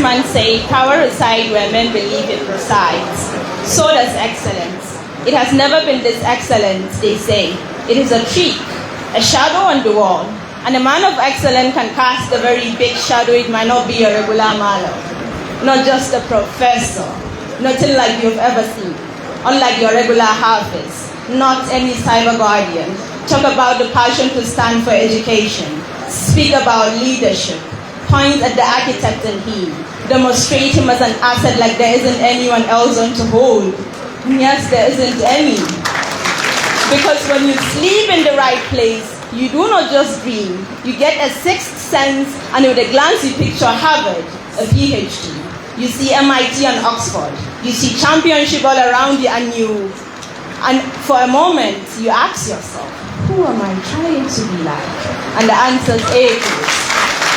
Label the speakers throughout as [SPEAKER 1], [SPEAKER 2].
[SPEAKER 1] statesman said, power resides where men believe it resides. So does excellence. It has never been this excellent, they say. It is a trick, a shadow on the wall. And a man of excellence can cast a very big shadow. It might not be a regular malam, not just a professor, nothing like you've ever seen, unlike your regular harvest, not any cyber guardian. Talk about the passion to stand for education, speak about leadership, point at the architect in him, demonstrate him as an asset like there isn't anyone else on to hold. And yes, there isn't any. Because when you sleep in the right place, you do not just dream, you get a sixth sense, and with a glance you picture Harvard, a PhD. You see MIT and Oxford. You see championship all around you, and for a moment you ask yourself, who am I trying to be like? And the answer is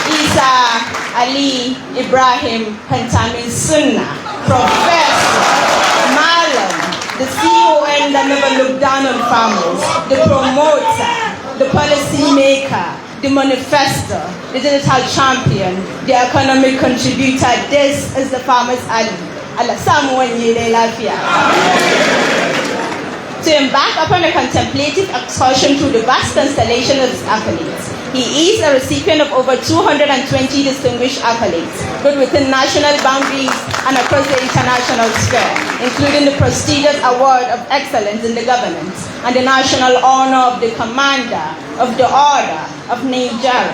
[SPEAKER 1] Isa Ali Ibrahim Pantami Sunnah, Professor, Malam, the CON that never looked down on farmers, the promoter, the policy maker, the manifestor, the digital champion, the economic contributor. This is the Farmer's Ali. Allah someone yele lafia. To embark upon a contemplative excursion through the vast constellation of his accolades. He is a recipient of over 220 distinguished accolades, both within national boundaries and across the international sphere, including the prestigious Award of Excellence in the Governance and the National Honor of the Commander of the Order of Nigeria,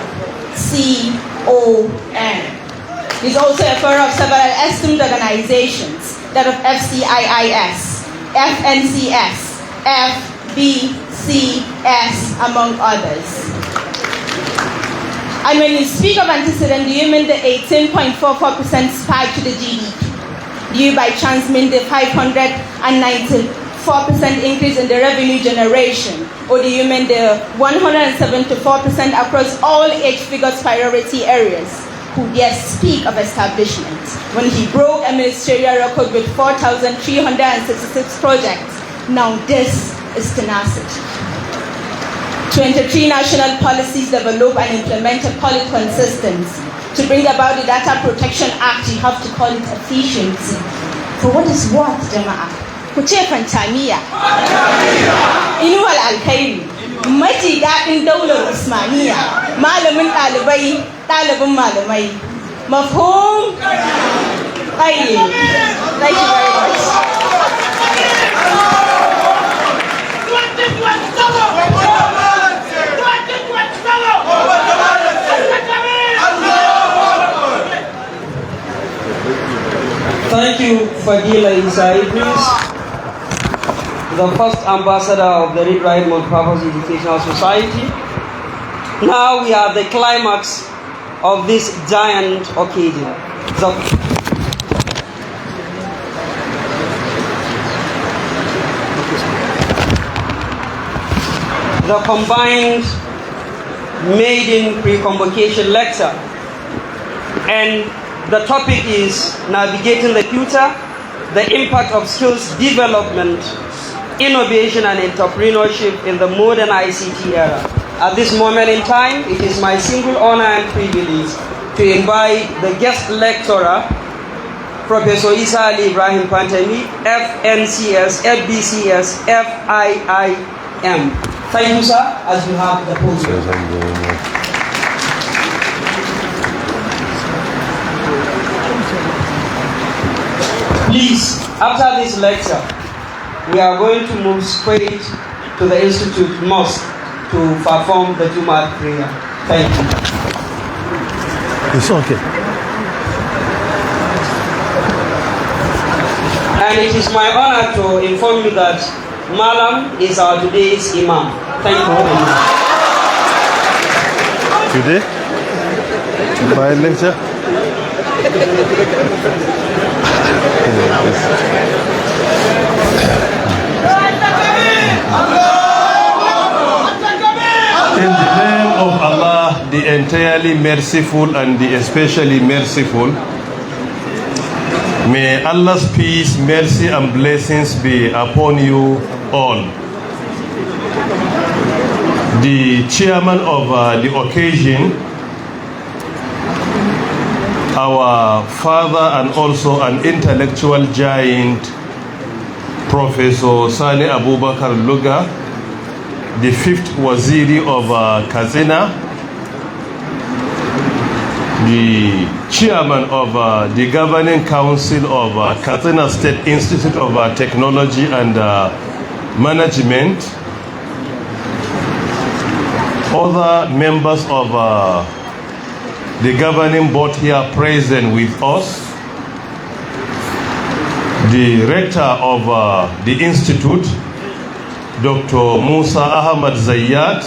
[SPEAKER 1] CON. He's also a fellow of several esteemed organizations, that of FCIIS, FNCS, FBCS, among others. And when you speak of antecedent, do you mean the 18.44% spike to the GDP? Do you by chance mean the 594% increase in the revenue generation? Or do you mean the 174% across all age figures priority areas? Who dare speak of establishment when he broke a ministerial record with 4,366 projects? Now this is tenacity. 23 national policies developed and implemented, call it consistency. To bring about the Data Protection Act, you have to call it efficiency. For what is what, Jama'a? Kuce Pantamiya. Inuwal Alkairi. Maji daɗin daular Usmaniya. Malamin ɗalibai, ɗalibin malamai. Mafhum? Thank you very much.
[SPEAKER 2] Thank you, Fadila Isa Idris, the first ambassador of the Read Write Multipurpose Educational Society. Now we are the climax of this giant occasion. The combined maiden pre-convocation lecture, and the topic is Navigating the Future, the Impact of Skills Development, Innovation and Entrepreneurship in the Modern ICT Era. At this moment in time, it is my single honor and privilege to invite the guest lecturer, Professor Isa Ali Ibrahim Pantami, FNCS, FBCS, FIIM. Thank you, sir, as you have the podium. Please, after this lecture, we are going to move straight to the Institute Mosque to perform the Jumat prayer. Thank you.
[SPEAKER 3] It's okay.
[SPEAKER 2] And it is my honor to inform you that Malam is our today's Imam. Thank you very much.
[SPEAKER 3] Today? My lecture? In the name of Allah, the entirely merciful and the especially merciful, may Allah's peace, mercy and blessings be upon you all. The chairman of the occasion, our father and also an intellectual giant, Professor Sani Abubakar Luga, the 5th Waziri of Katsina, the chairman of the governing council of Katsina State Institute of Technology and Management, other members of the governing board here present with us, the rector of the institute, Dr. Musa Ahmad Zayyat,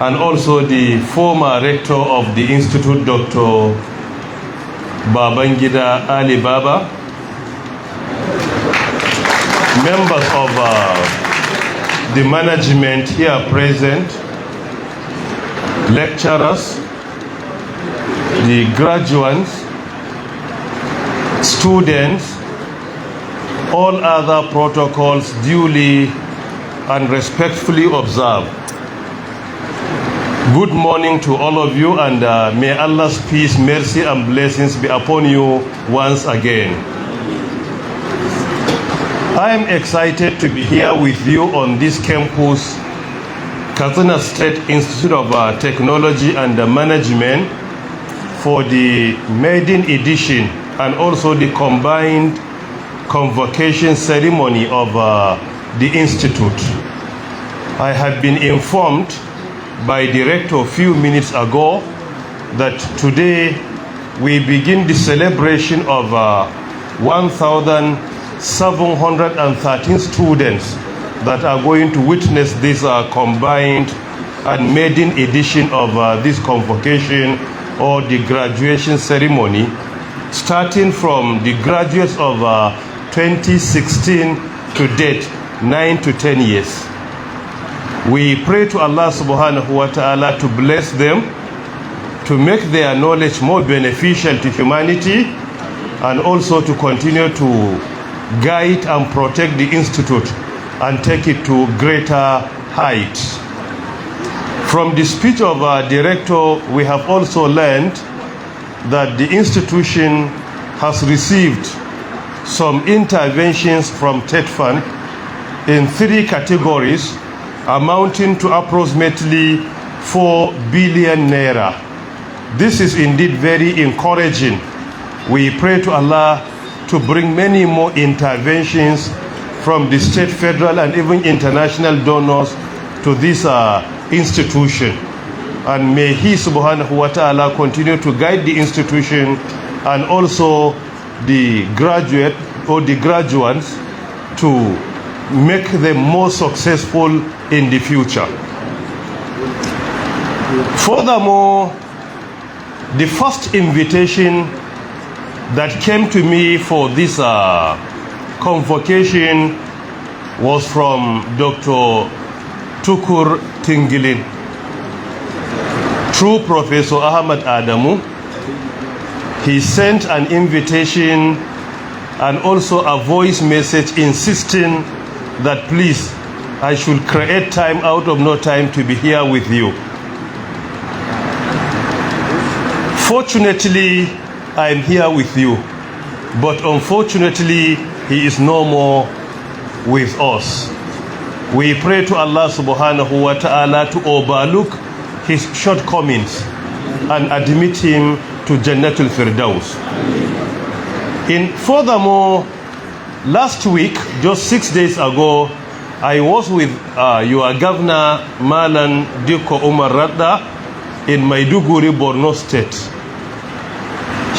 [SPEAKER 3] and also the former rector of the institute, Dr. Babangida Ali Baba, members of the management here present, lecturers, the graduates, students, all other protocols duly and respectfully observed. Good morning to all of you, and may Allah's peace, mercy, and blessings be upon you once again. I am excited to be here with you on this campus, Katsina State Institute of Technology and Management, for the maiden edition and also the combined convocation ceremony of the institute. I have been informed by the rector a few minutes ago that today we begin the celebration of 1,713 students that are going to witness this combined and maiden edition of this convocation or the graduation ceremony, starting from the graduates of 2016 to date, 9 to 10 years. We pray to Allah subhanahu wa ta'ala to bless them, to make their knowledge more beneficial to humanity, and also to continue to guide and protect the institute and take it to greater heights. From the speech of our director, we have also learned that the institution has received some interventions from TED Fund in 3 categories, amounting to approximately 4 billion naira. This is indeed very encouraging. We pray to Allah to bring many more interventions from the state, federal, and even international donors to this institution. And may He subhanahu wa ta'ala continue to guide the institution and also the graduate or the graduates to make them more successful in the future. Furthermore, the first invitation that came to me for this convocation was from Dr. Tukur Tingilin, through Professor Ahmad Adamu. He sent an invitation and also a voice message insisting that please, I should create time out of no time to be here with you. Fortunately, I am here with you, but unfortunately, he is no more with us. We pray to Allah subhanahu wa ta'ala to overlook his shortcomings and admit him to Jannatul Firdaus. Furthermore, last week, just 6 days ago, I was with your governor, Malan Diko Umar Radda, in Maiduguri, Borno State.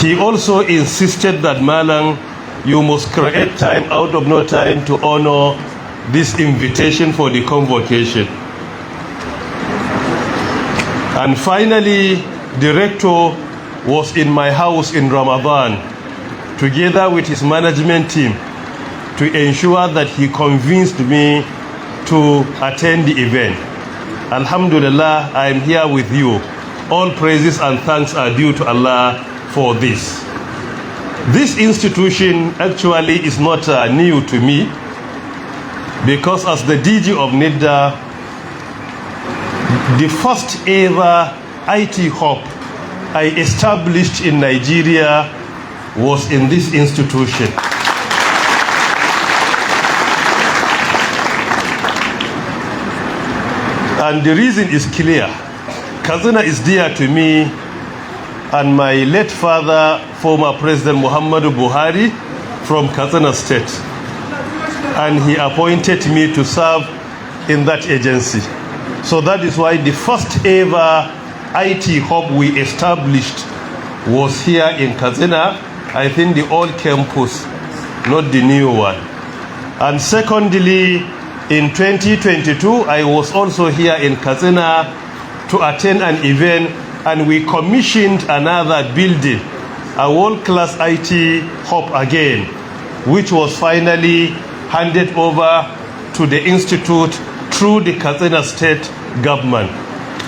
[SPEAKER 3] He also insisted that, Malan, you must create time out of no time to honor this invitation for the convocation. And finally, the rector was in my house in Ramadan, together with his management team, to ensure that he convinced me to attend the event. Alhamdulillah, I am here with you. All praises and thanks are due to Allah for this. This institution actually is not new to me, because as the DG of NIDA, the first ever IT hub I established in Nigeria was in this institution. And the reason is clear. Kazina is dear to me, and my late father, former President Muhammadu Buhari, from Katsina State. And he appointed me to serve in that agency. So that is why the first ever IT hub we established was here in Katsina. I think the old campus, not the new one. And secondly, in 2022, I was also here in Katsina to attend an event, and we commissioned another building, a world-class IT hub again, which was finally handed over to the institute through the Katsina State government.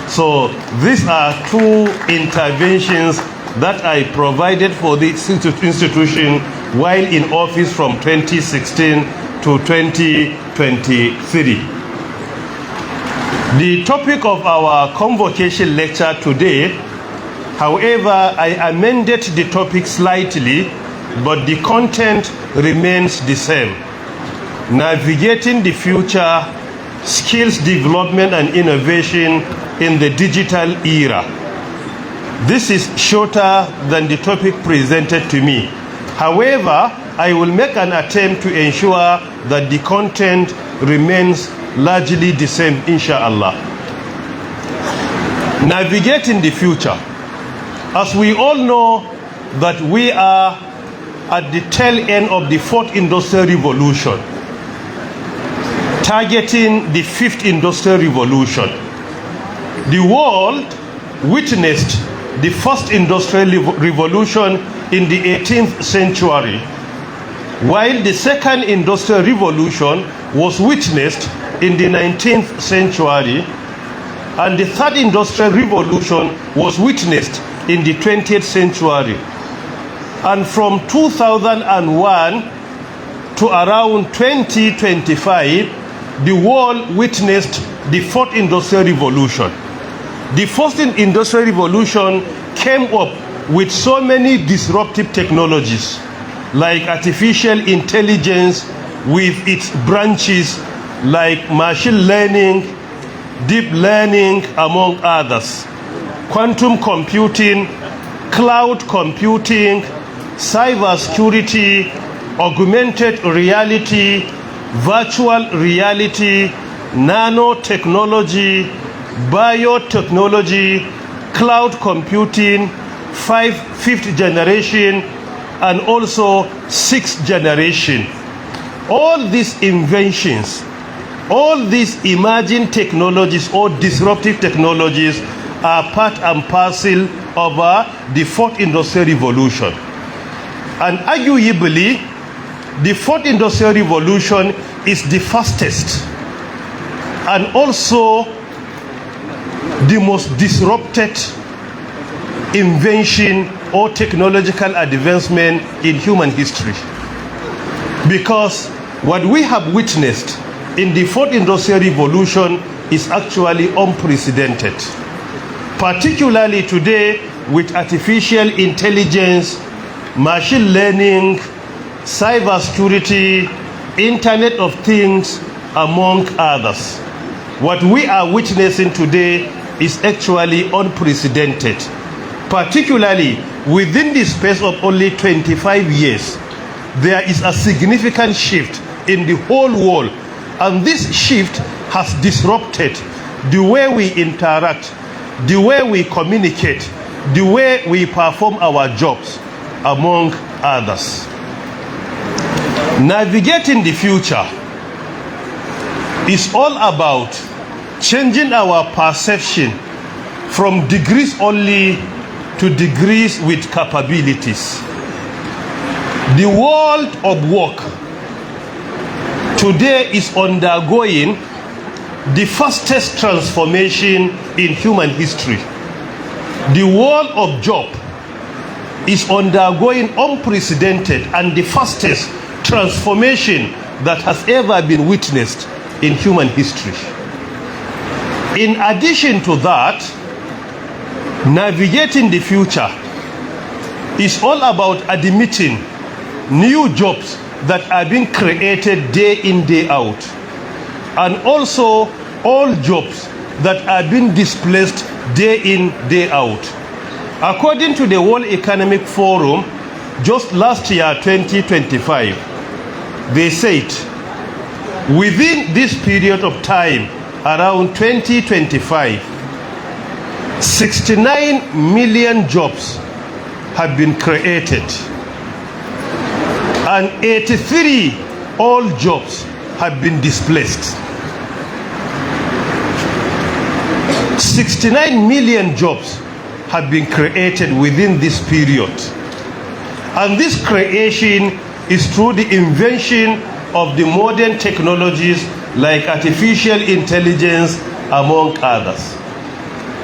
[SPEAKER 3] So these are two interventions that I provided for this institution while in office from 2016 to 2023. The topic of our convocation lecture today, however, I amended the topic slightly, but the content remains the same. Navigating the future, skills development and innovation in the digital era. This is shorter than the topic presented to me. However, I will make an attempt to ensure that the content remains largely the same, inshallah. Navigating the future. As we all know that we are at the tail end of the fourth industrial revolution, targeting the fifth industrial revolution. The world witnessed the first industrial revolution in the 18th century, while the second industrial revolution was witnessed in the 19th century, and the third industrial revolution was witnessed in the 20th century. And from 2001 to around 2025, the world witnessed the fourth industrial revolution. The first industrial revolution came up with so many disruptive technologies, like artificial intelligence with its branches like machine learning, deep learning, among others, quantum computing, cloud computing, cybersecurity, augmented reality, virtual reality, nanotechnology, biotechnology, cloud computing, fifth generation, and also sixth generation. All these inventions, all these emerging technologies or disruptive technologies are part and parcel of the fourth industrial revolution. And arguably, the fourth industrial revolution is the fastest and also the most disrupted invention or technological advancement in human history. Because what we have witnessed in the fourth industrial revolution is actually unprecedented. Particularly today with artificial intelligence, machine learning, cybersecurity, Internet of Things, among others. What we are witnessing today is actually unprecedented. Particularly within the space of only 25 years, there is a significant shift in the whole world, and this shift has disrupted the way we interact, the way we communicate, the way we perform our jobs, among others. Navigating the future is all about changing our perception from degrees only to degrees with capabilities. The world of work today is undergoing the fastest transformation in human history. The world of job is undergoing unprecedented and the fastest transformation that has ever been witnessed in human history. In addition to that, Navigating the future is all about admitting new jobs that are being created day in, day out, and also all jobs that are being displaced day in, day out. According to the World Economic Forum, just last year, 2025, they said within this period of time, around 2025, 69 million jobs have been created, and 83 all jobs have been displaced. 69 million jobs have been created within this period. And this creation is through the invention of the modern technologies like artificial intelligence, among others.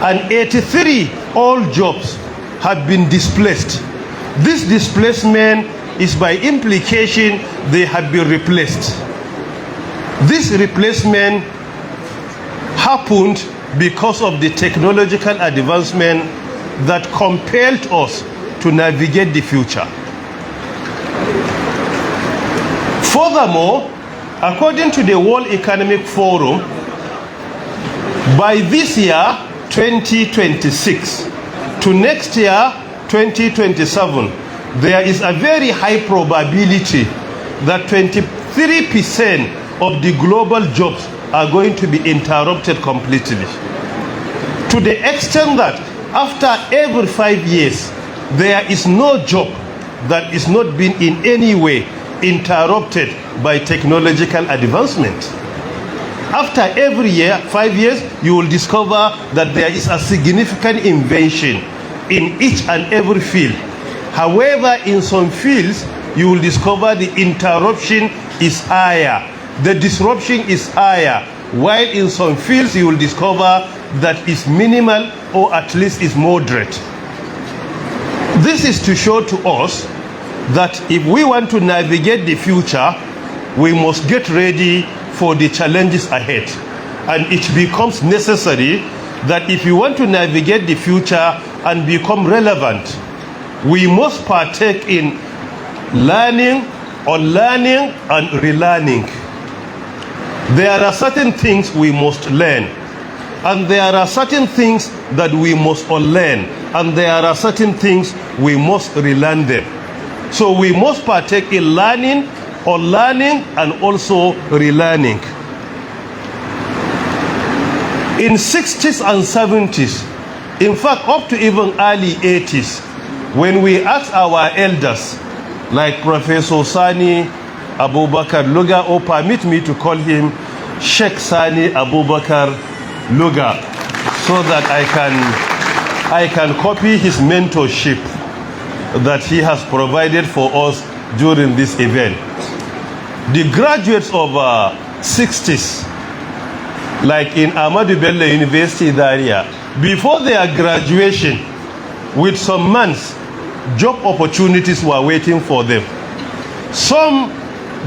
[SPEAKER 3] And 83 all jobs have been displaced. This displacement is by implication they have been replaced. This replacement happened because of the technological advancement that compelled us to navigate the future. Furthermore, according to the World Economic Forum, by this year, 2026, to next year, 2027, there is a very high probability that 23% of the global jobs are going to be interrupted completely. To the extent that after every 5 years, there is no job that is not being in any way interrupted by technological advancement. After every year, 5 years, you will discover that there is a significant invention in each and every field. However, in some fields, you will discover the interruption is higher, the disruption is higher, while in some fields you will discover that is minimal or at least is moderate. This is to show to us that if we want to navigate the future, we must get ready for the challenges ahead. And it becomes necessary that if you want to navigate the future and become relevant, we must partake in learning, unlearning, and relearning. There are certain things we must learn, and there are certain things that we must unlearn, and there are certain things we must relearn them. So we must partake in learning, unlearning, and also relearning. In 60s and 70s, in fact up to even early 80s, when we asked our elders, like Professor Sani Abubakar Luga, or permit me to call him Sheikh Sani Abubakar Luga, so that I can copy his mentorship that he has provided for us during this event. The graduates of 60s, like in Ahmadu Bello University Zaria, before their graduation, with some months, job opportunities were waiting for them. Some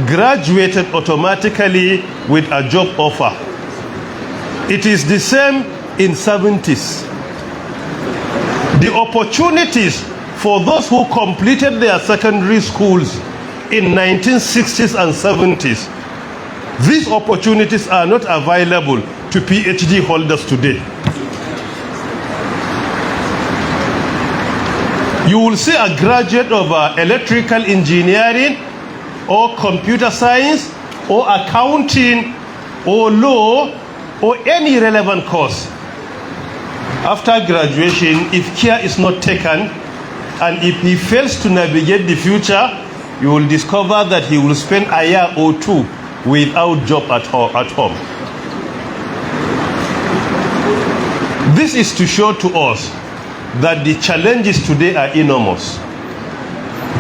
[SPEAKER 3] graduated automatically with a job offer. It is the same in 70s. The opportunities for those who completed their secondary schools in 1960s and 70s, these opportunities are not available to PhD holders today. You will see a graduate of electrical engineering or computer science or accounting or law or any relevant course. After graduation, if care is not taken and if he fails to navigate the future, you will discover that he will spend a year or two without job at home. This is to show to us that the challenges today are enormous.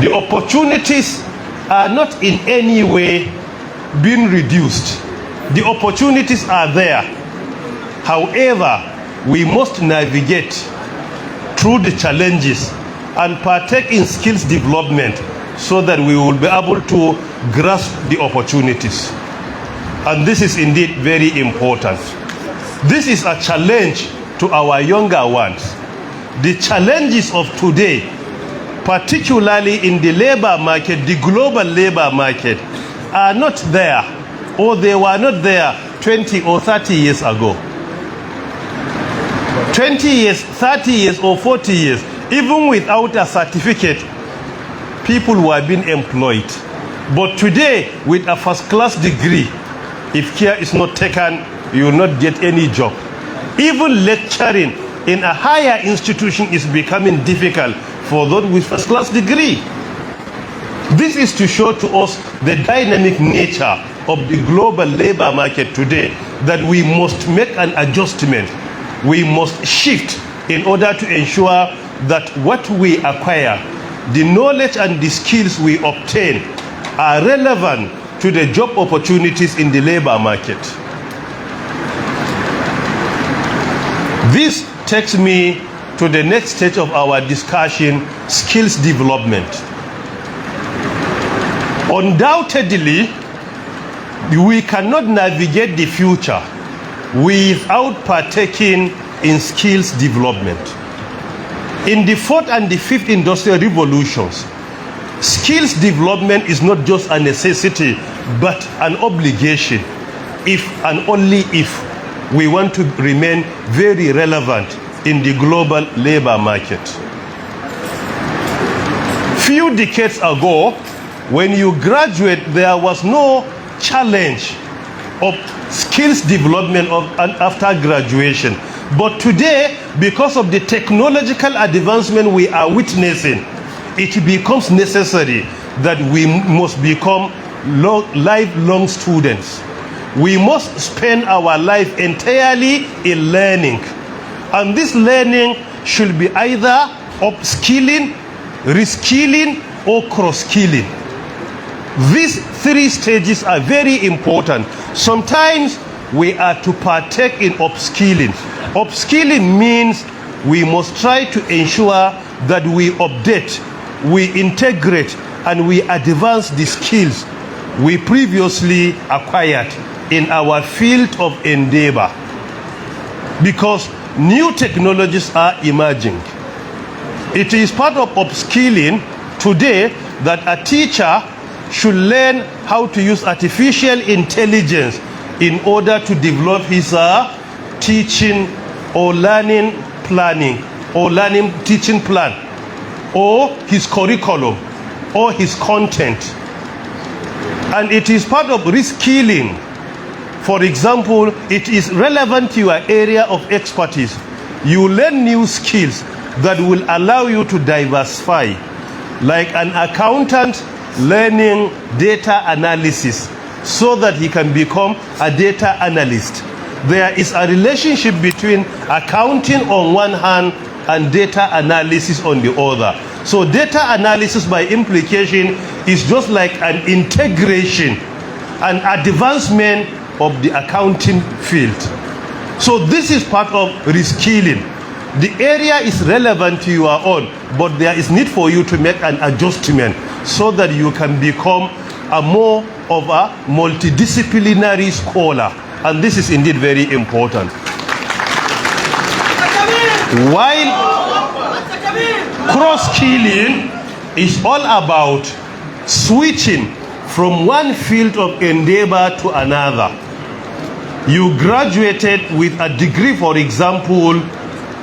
[SPEAKER 3] The opportunities are not in any way being reduced. The opportunities are there. However, we must navigate through the challenges and partake in skills development so that we will be able to grasp the opportunities. And this is indeed very important. This is a challenge to our younger ones. the challenges of today, particularly in the labor market, the global labor market, are not there, or they were not there 20 or 30 years ago. 20 years, 30 years, or 40 years, even without a certificate, people were being employed. But today, with a first-class degree, if care is not taken, you will not get any job. Even lecturing in a higher institution is becoming difficult for those with first-class degree. This is to show to us the dynamic nature of the global labor market today, that we must make an adjustment. We must shift in order to ensure that what we acquire, the knowledge and the skills we obtain, are relevant to the job opportunities in the labor market. This takes me to the next stage of our discussion, skills development. Undoubtedly, we cannot navigate the future without partaking in skills development. In the fourth and the fifth industrial revolutions, skills development is not just a necessity, but an obligation, if and only if we want to remain very relevant in the global labor market. Few decades ago, when you graduate, there was no challenge of skills development after graduation. But today, because of the technological advancement we are witnessing, it becomes necessary that we must become lifelong students. We must spend our life entirely in learning. And this learning should be either upskilling, reskilling, or cross-skilling. These three stages are very important. Sometimes we are to partake in upskilling. Upskilling means we must try to ensure that we update, we integrate, and we advance the skills we previously acquired in our field of endeavor. Because new technologies are emerging. It is part of upskilling today that a teacher should learn how to use artificial intelligence in order to develop his teaching or learning planning, or learning teaching plan, or his curriculum, or his content. And it is part of reskilling. For example, it is relevant to your area of expertise. You learn new skills that will allow you to diversify, like an accountant learning data analysis so that he can become a data analyst. There is a relationship between accounting on one hand and data analysis on the other. So data analysis by implication is just like an integration, an advancement of the accounting field. So this is part of reskilling. The area is relevant to your own, but there is need for you to make an adjustment so that you can become a more of a multidisciplinary scholar. And this is indeed very important. While cross-skilling is all about switching from one field of endeavor to another. You graduated with a degree, for example,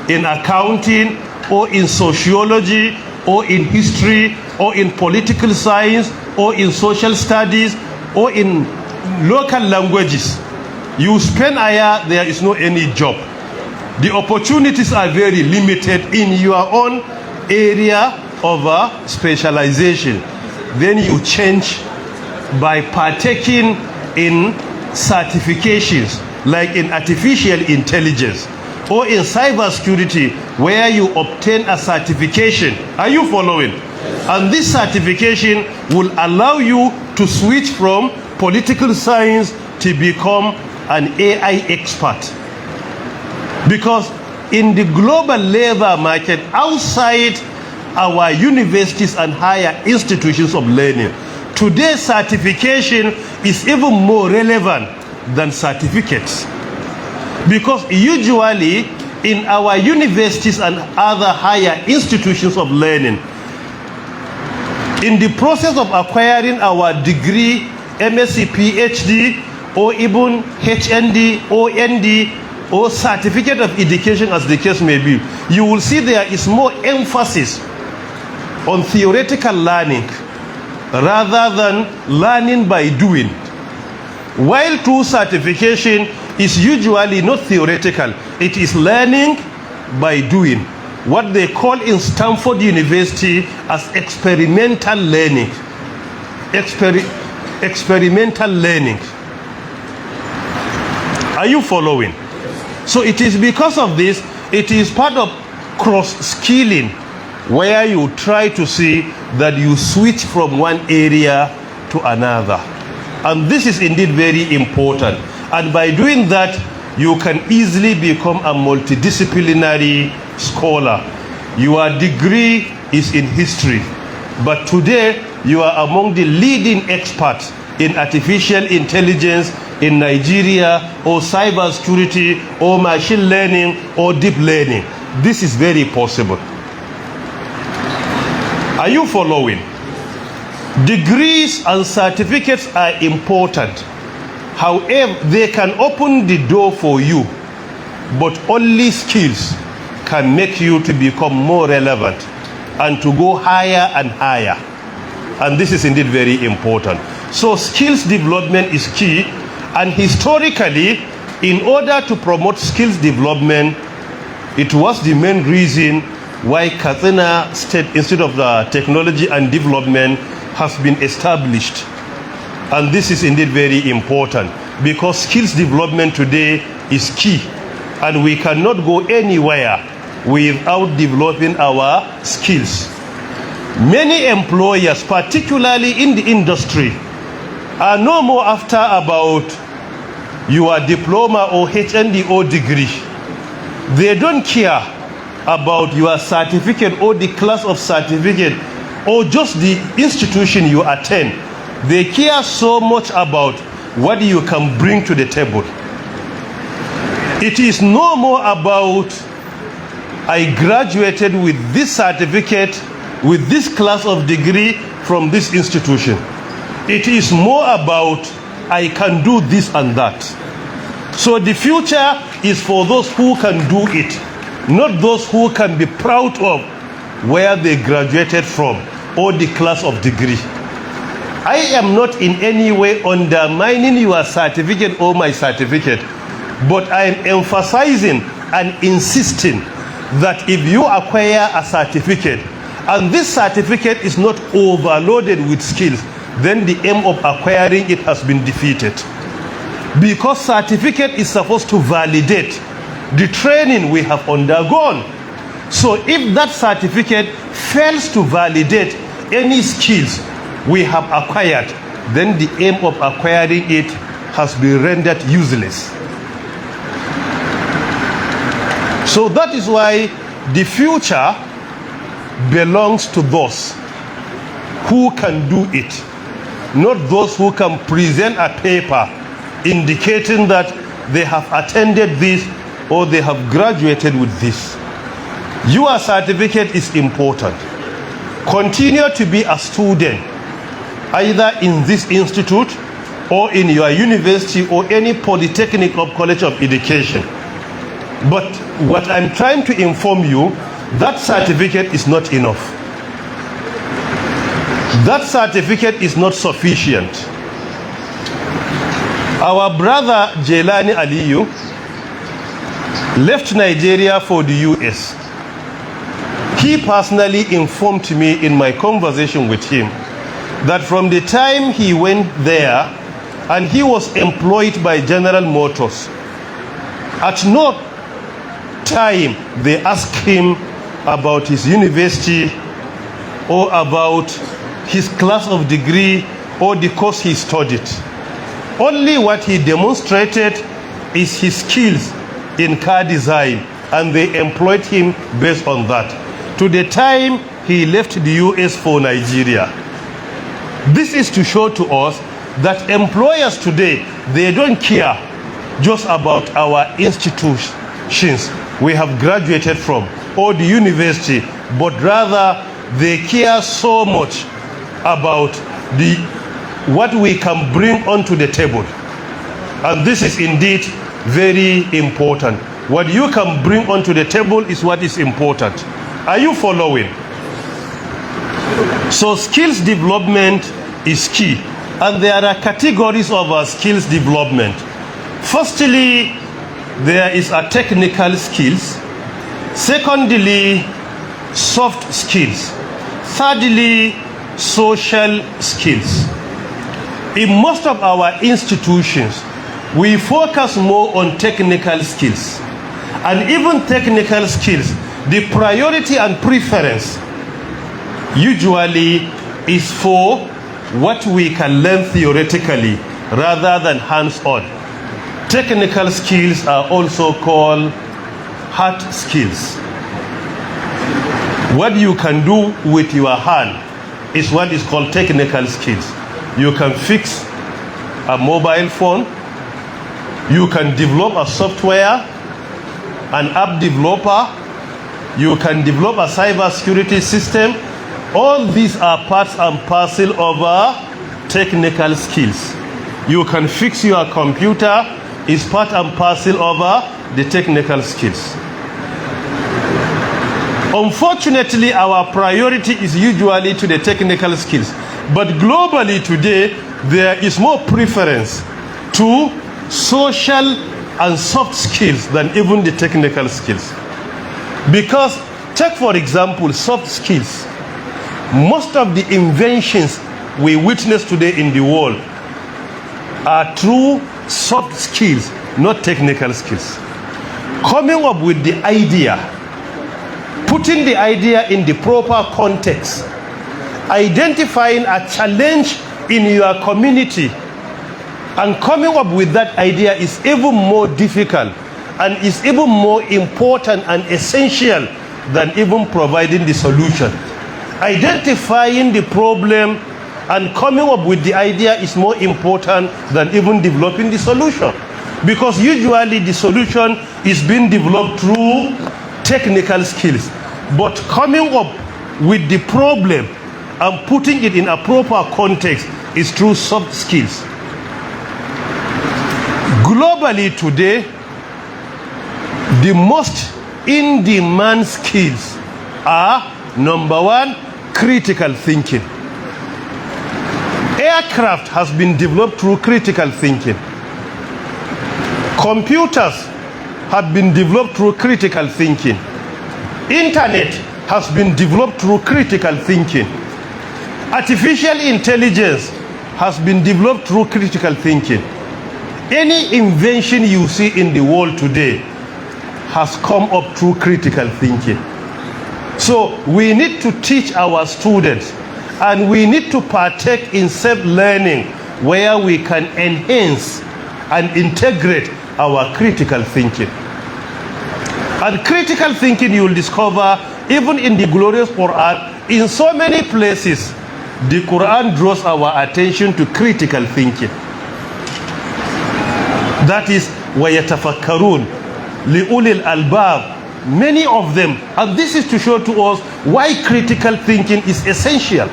[SPEAKER 3] in accounting, or in sociology, or in history, or in political science, or in social studies, or in local languages. You spend a year, there is no any job. The opportunities are very limited in your own area of specialization. Then you change by partaking in certifications, like in artificial intelligence, or in cybersecurity, where you obtain a certification. Are you following? And this certification will allow you to switch from political science to become an AI expert. Because in the global labor market, outside our universities and higher institutions of learning, today's certification is even more relevant than certificates. Because usually in our universities and other higher institutions of learning, in the process of acquiring our degree, MSc, PhD, or even HND, OND, or certificate of education as the case may be, you will see there is more emphasis on theoretical learning rather than learning by doing. While true certification is usually not theoretical, it is learning by doing. What they call in Stanford University as experimental learning. Experimental learning. Are you following? So it is because of this, it is part of cross-skilling, where you try to see that you switch from one area to another. And this is indeed very important. And by doing that, you can easily become a multidisciplinary scholar. Your degree is in history, but today you are among the leading experts in artificial intelligence in Nigeria, or cybersecurity, or machine learning, or deep learning. This is very possible. Are you following? Degrees and certificates are important. However, they can open the door for you, but only skills can make you to become more relevant and to go higher and higher. And this is indeed very important. So skills development is key, and historically, in order to promote skills development, it was the main reason why Katsina State Institute of Technology and Development has been established. And this is indeed very important, because skills development today is key, and we cannot go anywhere without developing our skills. Many employers, particularly in the industry, are no more after about your diploma or HND or degree. They don't care about your certificate or the class of certificate or just the institution you attend. They care so much about what you can bring to the table. It is no more about I graduated with this certificate, with this class of degree from this institution. It is more about I can do this and that. So the future is for those who can do it, not those who can be proud of where they graduated from or the class of degree. I am not in any way undermining your certificate or my certificate, but I am emphasizing and insisting that if you acquire a certificate and this certificate is not overloaded with skills, then the aim of acquiring it has been defeated. Because certificate is supposed to validate the training we have undergone. So if that certificate fails to validate any skills we have acquired, then the aim of acquiring it has been rendered useless. So that is why the future belongs to those who can do it, not those who can present a paper indicating that they have attended this or they have graduated with this. Your certificate is important. Continue to be a student, either in this institute or in your university or any polytechnic or college of education. But what I'm trying to inform you, that certificate is not enough. That certificate is not sufficient. Our brother Jelani Aliyu left Nigeria for the US. He personally informed me in my conversation with him that from the time he went there and he was employed by General Motors, at no time they asked him about his university or about his class of degree or the course he studied. Only what he demonstrated is his skills in car design, and they employed him based on that. To the time he left the US for Nigeria. This is to show to us that employers today, they don't care just about our institutions. we have graduated from, or the university, but rather they care so much about what we can bring onto the table. And this is indeed very important. What you can bring onto the table is what is important. Are you following? So skills development is key. And there are categories of skills development. Firstly, there is a technical skills. Secondly, soft skills. Thirdly, social skills. In most of our institutions, we focus more on technical skills. And even technical skills, the priority and preference usually is for what we can learn theoretically rather than hands-on. Technical skills are also called hard skills. What you can do with your hand is what is called technical skills. You can fix a mobile phone. You can develop a software, an app developer. You can develop a cyber security system. All these are parts and parcel of technical skills. You can fix your computer, is part and parcel of the technical skills. Unfortunately, our priority is usually to the technical skills. But globally today, there is more preference to social and soft skills than even the technical skills. Because, take for example, soft skills. Most of the inventions we witness today in the world are through soft skills, not technical skills. Coming up with the idea, putting the idea in the proper context, identifying a challenge in your community, and coming up with that idea is even more difficult and is even more important and essential than even providing the solution. Identifying the problem and coming up with the idea is more important than even developing the solution. Because usually the solution is being developed through technical skills. But coming up with the problem and putting it in a proper context is through soft skills. Globally today, the most in-demand skills are, number one, critical thinking. Aircraft has been developed through critical thinking. Computers have been developed through critical thinking. Internet has been developed through critical thinking. Artificial intelligence has been developed through critical thinking. Any invention you see in the world today has come up through critical thinking. So we need to teach our students, and we need to partake in self-learning where we can enhance and integrate our critical thinking. And critical thinking, you will discover even in the glorious Quran, in so many places, the Quran draws our attention to critical thinking. That is, وَيَتَفَكَّرُونَ لِأُولِي الْأَلْبَابِ. Many of them, and this is to show to us why critical thinking is essential.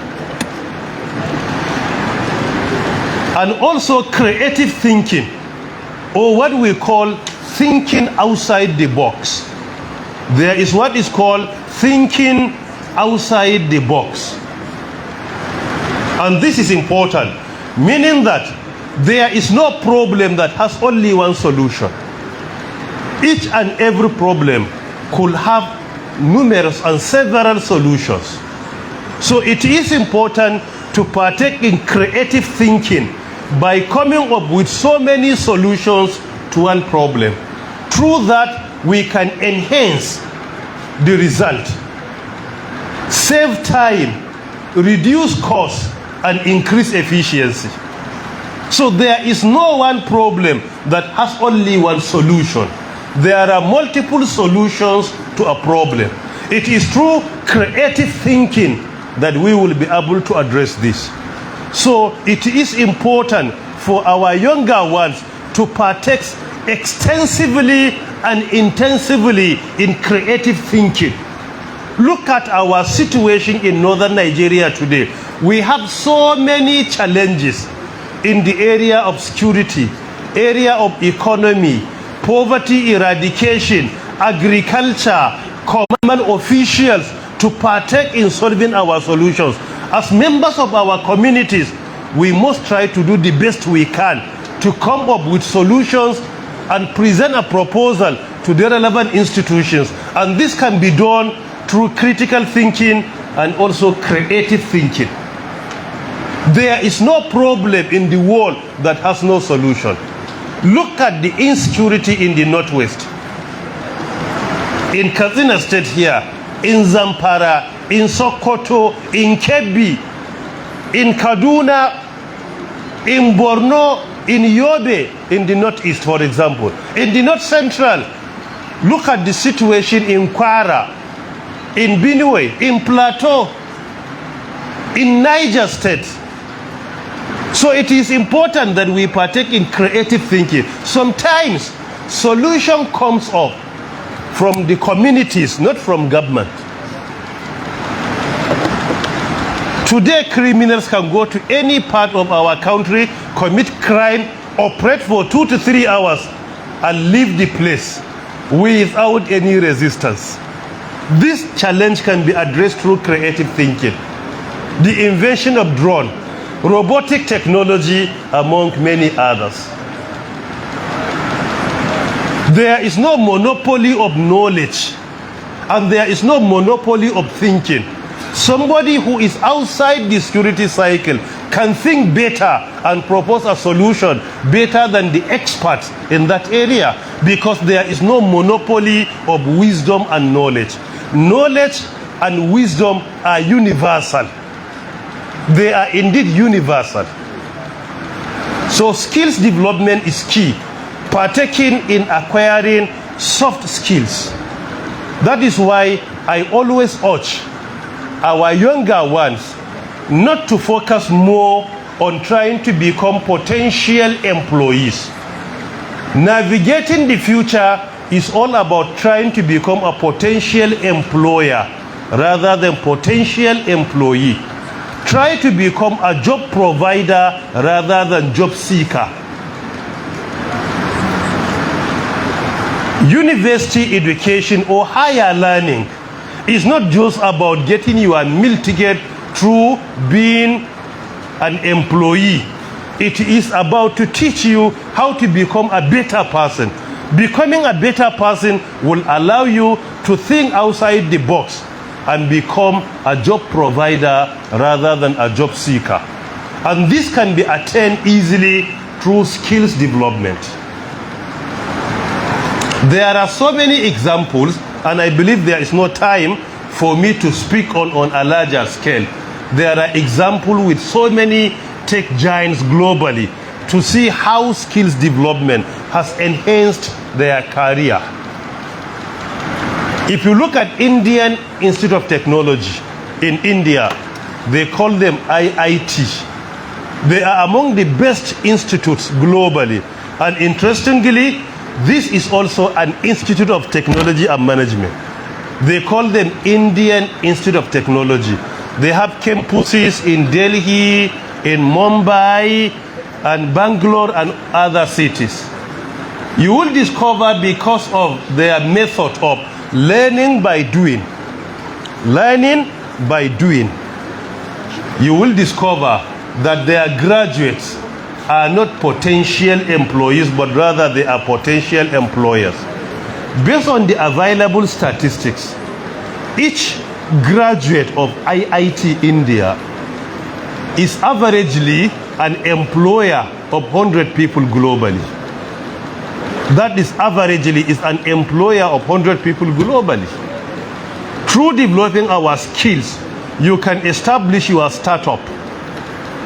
[SPEAKER 3] And also creative thinking, or what we call thinking outside the box. There is what is called thinking outside the box. And this is important, meaning that there is no problem that has only one solution. Each and every problem could have numerous and several solutions. So it is important to partake in creative thinking by coming up with so many solutions to one problem. Through that, we can enhance the result, save time, reduce costs, and increase efficiency. So there is no one problem that has only one solution. There are multiple solutions to a problem. It is through creative thinking that we will be able to address this. So it is important for our younger ones to partake extensively and intensively in creative thinking. Look at our situation in northern Nigeria today. We have so many challenges in the area of security, area of economy, poverty eradication, agriculture, government officials to partake in solving our solutions. As members of our communities, we must try to do the best we can to come up with solutions and present a proposal to the relevant institutions. And this can be done through critical thinking and also creative thinking. There is no problem in the world that has no solution. Look at the insecurity in the Northwest. In Katsina State here, in Zamfara, in Sokoto, in Kebbi, in Kaduna, in Borno, in Yobe, in the Northeast, for example. In the North Central, look at the situation in Kwara, in Benue, in Plateau, in Niger State. So it is important that we partake in creative thinking. Sometimes solution comes up from the communities, not from government. Today, criminals can go to any part of our country, commit crime, operate for 2 to 3 hours, and leave the place without any resistance. This challenge can be addressed through creative thinking. The invention of drone, robotic technology, among many others. There is no monopoly of knowledge, and there is no monopoly of thinking. Somebody who is outside the security cycle can think better and propose a solution better than the experts in that area, because there is no monopoly of wisdom and knowledge. Knowledge and wisdom are universal. They are indeed universal. So skills development is key, partaking in acquiring soft skills. That is why I always urge our younger ones not to focus more on trying to become potential employees. Navigating the future is all about trying to become a potential employer rather than potential employee. Try to become a job provider rather than job seeker. University education or higher learning is not just about getting your meal ticket through being an employee. It is about to teach you how to become a better person. Becoming a better person will allow you to think outside the box and become a job provider rather than a job seeker. And this can be attained easily through skills development. There are so many examples, and I believe there is no time for me to speak on a larger scale. There are examples with so many tech giants globally to see how skills development has enhanced their career. If you look at Indian Institute of Technology in India, they call them IIT. They are among the best institutes globally. And interestingly, this is also an Institute of Technology and Management. They call them Indian Institute of Technology. They have campuses in Delhi, in Mumbai, and Bangalore, and other cities. You will discover, because of their method of learning by doing, you will discover that their graduates are not potential employees, but rather they are potential employers. Based on the available statistics, each graduate of IIT India is averagely an employer of 100 people globally. That is averagely is an employer of 100 people globally. Through developing our skills, you can establish your startup.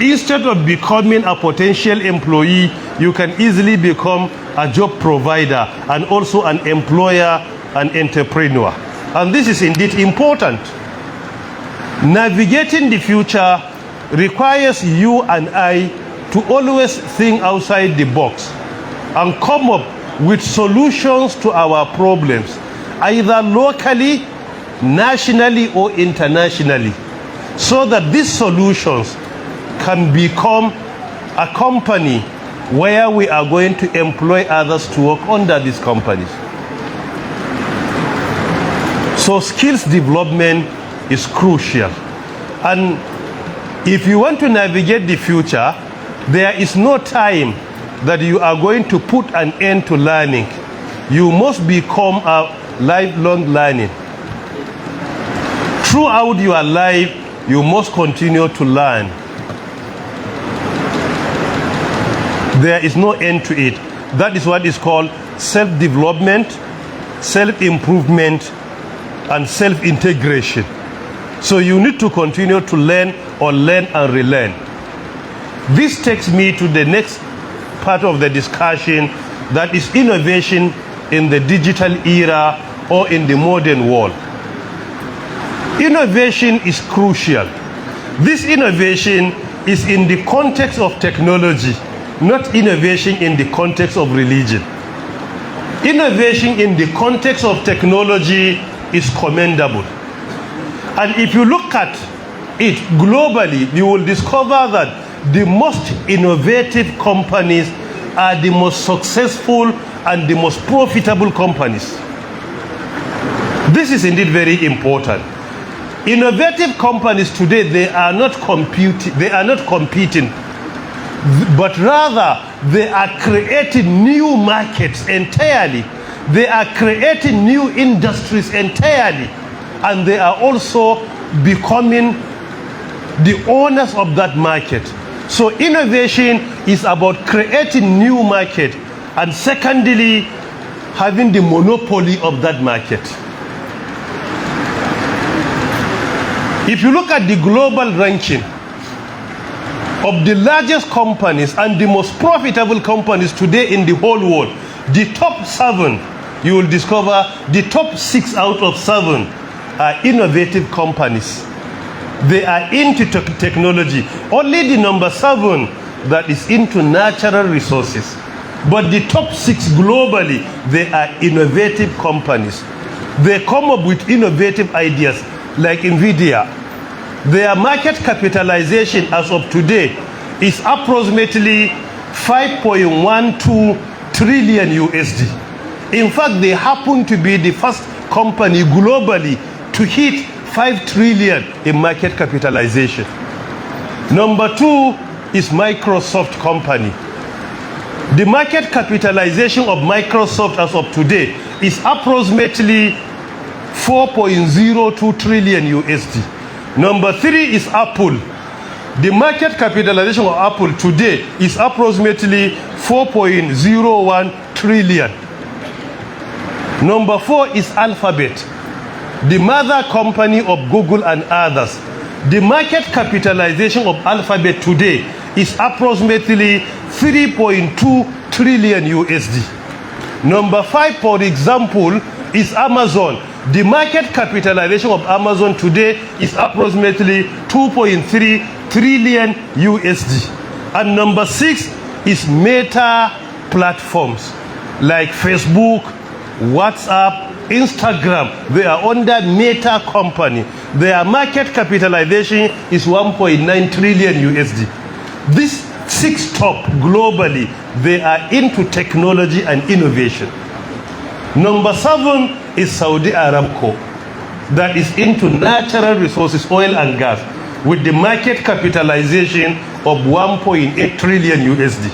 [SPEAKER 3] Instead of becoming a potential employee, you can easily become a job provider and also an employer, an entrepreneur. And this is indeed important. Navigating the future requires you and I to always think outside the box and come up with solutions to our problems, either locally, nationally, or internationally, so that these solutions can become a company where we are going to employ others to work under these companies. So skills development is crucial. And if you want to navigate the future, there is no time that you are going to put an end to learning. You must become a lifelong learning. Throughout your life, you must continue to learn. There is no end to it. That is what is called self-development, self-improvement, and self-integration. So you need to continue to learn or learn and relearn. This takes me to the next part of the discussion, that is innovation in the digital era or in the modern world. Innovation is crucial. This innovation is in the context of technology, not innovation in the context of religion. Innovation in the context of technology is commendable. And if you look at it globally, you will discover that the most innovative companies are the most successful and the most profitable companies. This is indeed very important. Innovative companies today, they are not competing, but rather they are creating new markets entirely. They are creating new industries entirely, and they are also becoming the owners of that market. So innovation is about creating new market, and secondly, having the monopoly of that market. If you look at the global ranking of the largest companies and the most profitable companies today in the whole world, the top 7, you will discover the top 6 out of 7 are innovative companies. They are into technology. Only the number 7 that is into natural resources. But the top 6 globally, they are innovative companies. They come up with innovative ideas, like NVIDIA. Their market capitalization as of today is approximately 5.12 trillion USD. In fact, they happen to be the first company globally to hit 5 trillion in market capitalization. Number 2 is Microsoft company. The market capitalization of Microsoft as of today is approximately 4.02 trillion USD. Number 3 is Apple. The market capitalization of Apple today is approximately 4.01 trillion. Number 4 is Alphabet, the mother company of Google and others. The market capitalization of Alphabet today is approximately 3.2 trillion USD. Number 5, for example, is Amazon. The market capitalization of Amazon today is approximately 2.3 trillion USD. And number 6 is Meta platforms like Facebook, WhatsApp, Instagram. They are under Meta company. Their market capitalization is 1.9 trillion USD. These 6 top globally, they are into technology and innovation. Number 7 is Saudi Aramco, that is into natural resources, oil and gas, with the market capitalization of 1.8 trillion USD.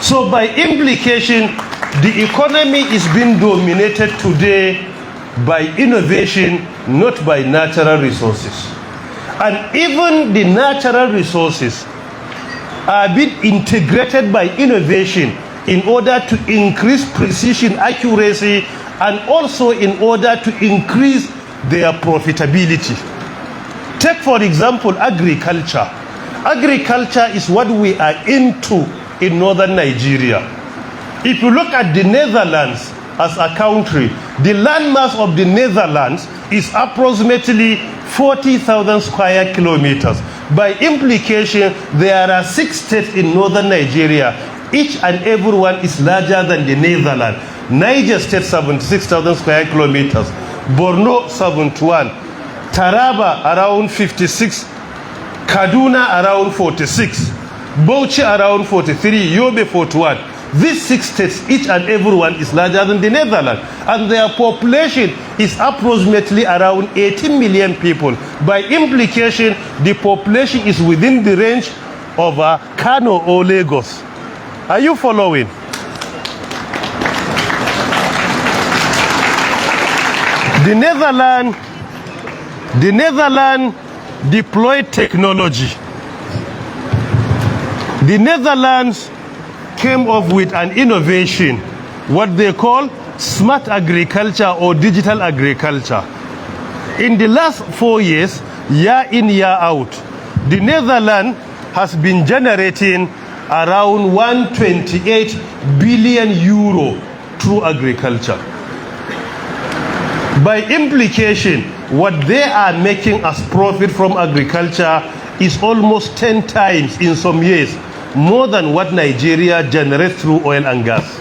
[SPEAKER 3] So by implication, the economy is being dominated today by innovation, not by natural resources. And even the natural resources are being integrated by innovation in order to increase precision, accuracy, and also in order to increase their profitability. Take, for example, agriculture. Agriculture is what we are into in northern Nigeria. If you look at the Netherlands as a country, the landmass of the Netherlands is approximately 40,000 square kilometers. By implication, there are 6 states in northern Nigeria. Each and every one is larger than the Netherlands. Niger State 76,000 square kilometers, Borno 71, Taraba around 56, Kaduna around 46, Bauchi around 43, Yobe 41. These 6 states, each and every one is larger than the Netherlands, and their population is approximately around 18 million people. By implication, the population is within the range of Kano or Lagos. Are you following? The Netherlands deployed technology. The Netherlands came up with an innovation, what they call smart agriculture or digital agriculture. In the last 4 years, year in, year out, the Netherlands has been generating around 128 billion euro through agriculture. By implication, what they are making as profit from agriculture is almost 10 times in some years more than what Nigeria generates through oil and gas.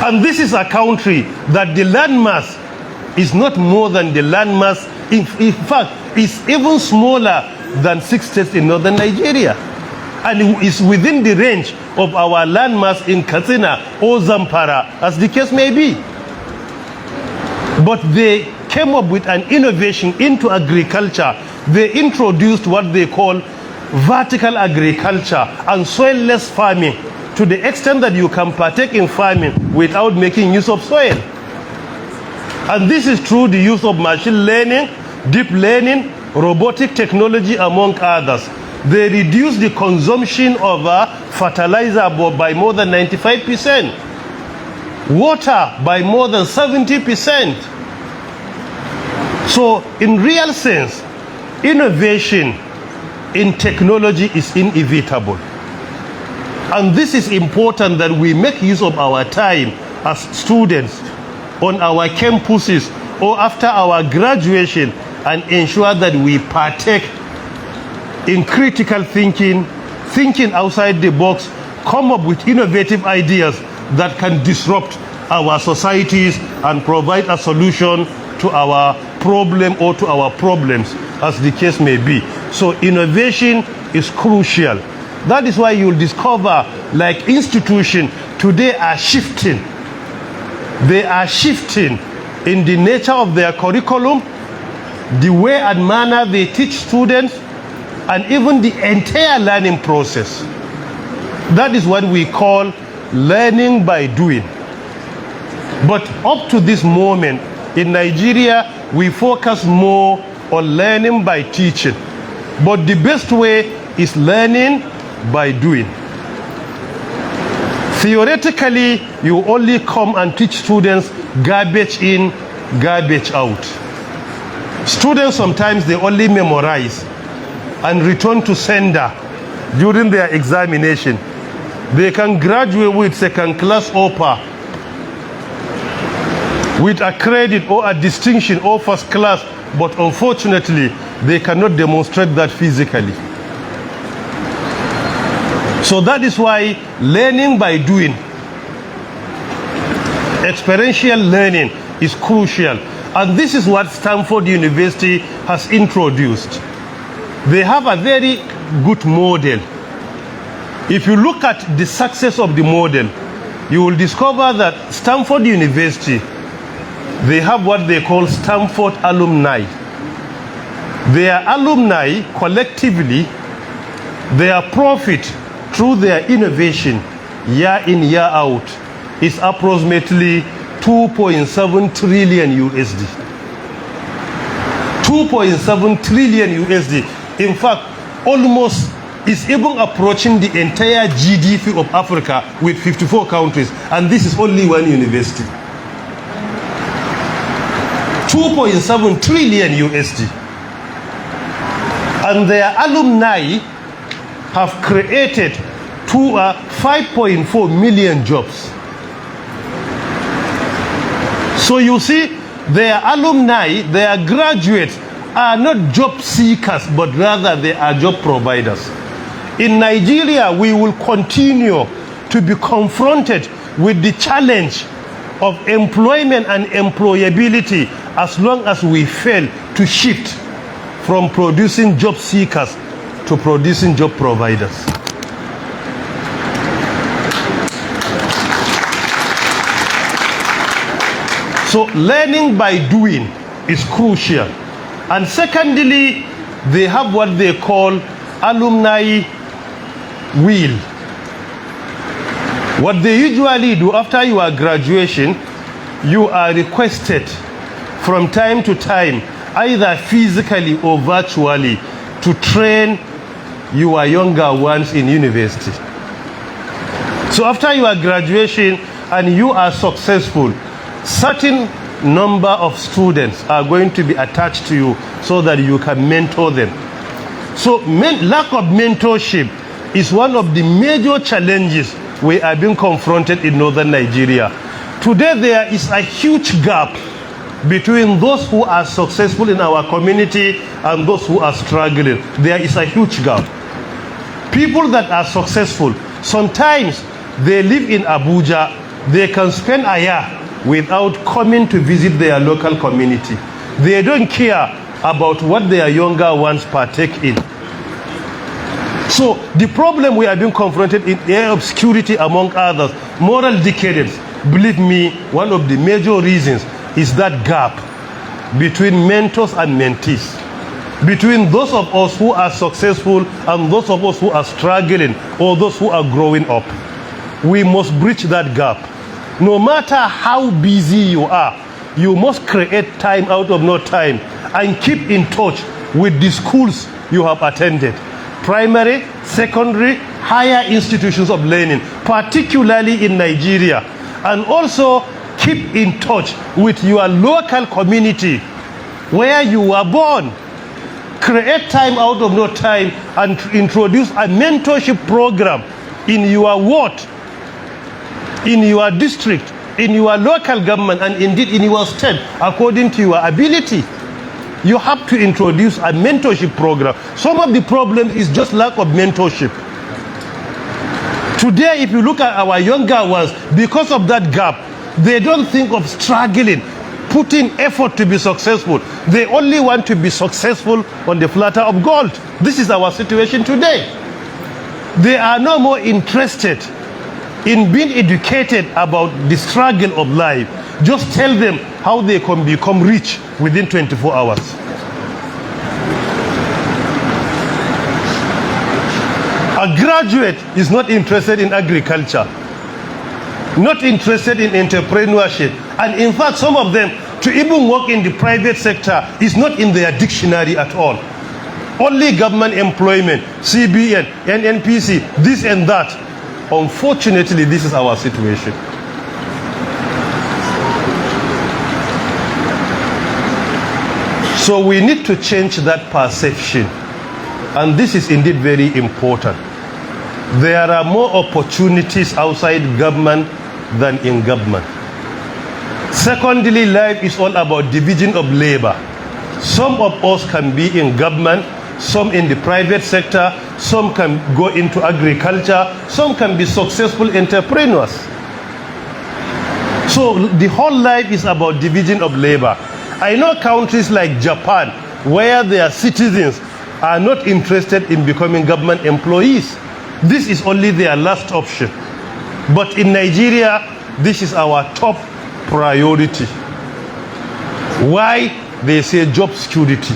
[SPEAKER 3] And this is a country that the landmass is not more than the landmass, in fact, it's even smaller than 6 states in northern Nigeria. And is within the range of our landmass in Katsina or Zamfara, as the case may be. But they came up with an innovation into agriculture. They introduced what they call vertical agriculture and soilless farming, to the extent that you can partake in farming without making use of soil. And this is through the use of machine learning, deep learning, robotic technology, among others. They reduce the consumption of fertilizer by more than 95%, water by more than 70%. So in real sense, innovation in technology is inevitable. And this is important that we make use of our time as students on our campuses or after our graduation and ensure that we partake in critical thinking, thinking outside the box, come up with innovative ideas that can disrupt our societies and provide a solution to our problem or to our problems, as the case may be. So innovation is crucial. That is why you'll discover like institutions today are shifting. They are shifting in the nature of their curriculum, the way and manner they teach students, and even the entire learning process. That is what we call learning by doing. But up to this moment, in Nigeria, we focus more on learning by teaching. But the best way is learning by doing. Theoretically, you only come and teach students garbage in, garbage out. Students sometimes they only memorize and return to sender during their examination. They can graduate with second class upper, with a credit or a distinction or first class, but unfortunately, they cannot demonstrate that physically. So that is why learning by doing, experiential learning is crucial. And this is what Stanford University has introduced. They have a very good model. If you look at the success of the model, you will discover that Stanford University, they have what they call Stanford alumni. Their alumni collectively, their profit through their innovation year in, year out is approximately 2.7 trillion USD. 2.7 trillion USD. In fact, almost is even approaching the entire GDP of Africa with 54 countries, and this is only one university. 2.7 trillion USD. And their alumni have created 5.4 million jobs. So you see, their alumni, their graduates are not job seekers, but rather they are job providers. In Nigeria, we will continue to be confronted with the challenge of employment and employability as long as we fail to shift from producing job seekers to producing job providers. So learning by doing is crucial. And secondly, they have what they call alumni wheel. What they usually do after your graduation, you are requested from time to time, either physically or virtually, to train your younger ones in university. So after your graduation and you are successful, certain number of students are going to be attached to you so that you can mentor them. So lack of mentorship is one of the major challenges we are being confronted in northern Nigeria. Today there is a huge gap between those who are successful in our community and those who are struggling. There is a huge gap. People that are successful, sometimes they live in Abuja, they can spend a year without coming to visit their local community. They don't care about what their younger ones partake in. So the problem we are being confronted in air obscurity, among others, moral decadence. Believe me, one of the major reasons is that gap between mentors and mentees, between those of us who are successful and those of us who are struggling or those who are growing up. We must bridge that gap. No matter how busy you are, you must create time out of no time and keep in touch with the schools you have attended. Primary, secondary, higher institutions of learning, particularly in Nigeria. And also keep in touch with your local community where you were born. Create time out of no time and introduce a mentorship program in your ward, in your district, in your local government, and indeed in your state, according to your ability. You have to introduce a mentorship program. Some of the problem is just lack of mentorship. Today, if you look at our younger ones, because of that gap, they don't think of struggling, putting effort to be successful. They only want to be successful on the platter of gold. This is our situation today. They are no more interested in being educated about the struggle of life. Just tell them how they can become rich within 24 hours. A graduate is not interested in agriculture, not interested in entrepreneurship, and in fact some of them, to even work in the private sector is not in their dictionary at all. Only government employment, CBN, NNPC, this and that. Unfortunately, this is our situation. So we need to change that perception, and this is indeed very important. There are more opportunities outside government than in government. Secondly, life is all about division of labor. Some of us can be in government, some in the private sector, some can go into agriculture, some can be successful entrepreneurs. So the whole life is about division of labor. I know countries like Japan where their citizens are not interested in becoming government employees. This is only their last option. But in Nigeria, this is our top priority. Why? They say job security.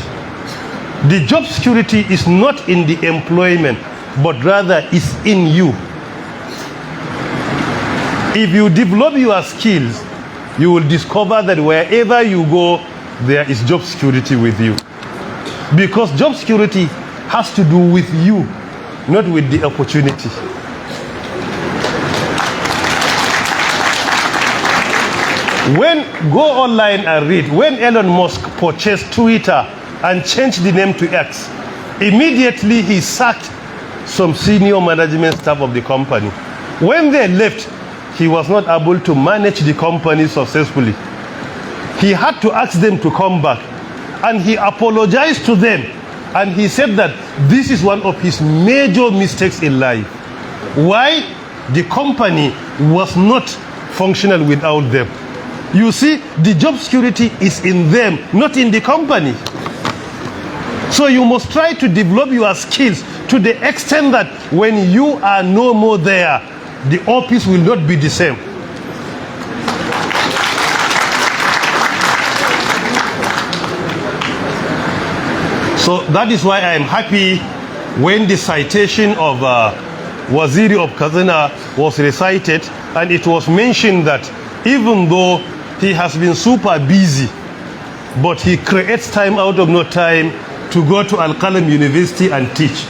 [SPEAKER 3] The job security is not in the employment, but rather is in you. If you develop your skills, you will discover that wherever you go, there is job security with you. Because job security has to do with you, not with the opportunity. When go online and read, when Elon Musk purchased Twitter and changed the name to X, immediately he sacked some senior management staff of the company. When they left, he was not able to manage the company successfully. He had to ask them to come back, and he apologized to them, and he said that this is one of his major mistakes in life. Why? The company was not functional without them. You see, the job security is in them, not in the company. So you must try to develop your skills to the extent that when you are no more there, the office will not be the same. So that is why I am happy when the citation of Waziri of Kazana was recited, and it was mentioned that even though he has been super busy, but he creates time out of no time to go to Al-Qalam University and teach.